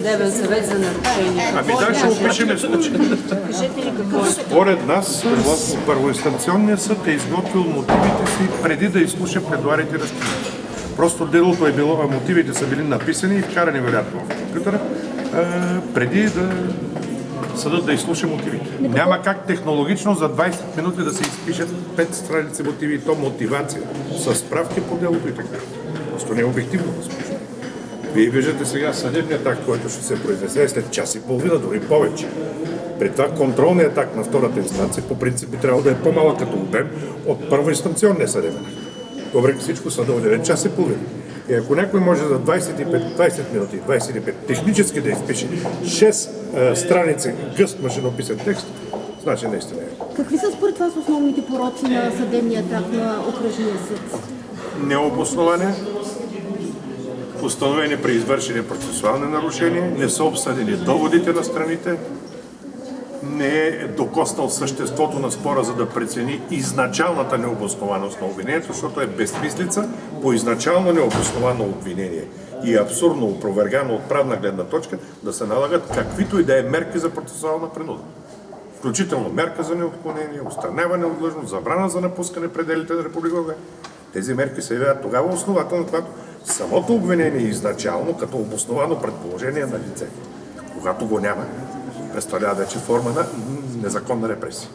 Съдебен съвет за нарушение. Ами да, ще опишем случай. Според нас, първоинстанционния съд е изготвил мотивите си преди да изслуша пледоарите разкривки. Просто делото е било, мотивите са били написани и вкарани вероятно в компютъра, преди да съдът да изслуша мотивите. Няма как технологично за 20 минути да се изпишат 5 страници мотиви и то мотивация с справки по делото и така. Просто не е обективно възможно. Вие виждате сега съдебният акт, който ще се произнесе след час и половина, дори повече. При това контролният акт на втората инстанция по принцип би трябвало да е по-малък като обем от първоинстанционния съдебен акт. Въпреки всичко съдът отделен час и половина. И ако някой може за 20 минути, 25 технически да изпише 6 страници гъст машинописен текст, значи наистина е. Какви са според вас основните пороци на съдебния акт на окръжния съд? Необосноване, установени при извършени процесуални нарушения, не са обсъдени доводите на страните, не е докоснал съществото на спора, за да прецени изначалната необоснованост на обвинението, защото е безсмислица по изначално необосновано обвинение и абсурдно опровергано от правна гледна точка да се налагат каквито и да е мерки за процесуална принуда. Включително мерка за неотклонение, отстраняване от длъжност, забрана за напускане пределите на Република България. Тези мерки се явяват тогава основателно, когато самото обвинение е изначално като обосновано предположение на лице. Когато го няма, представлява вече форма на незаконна репресия.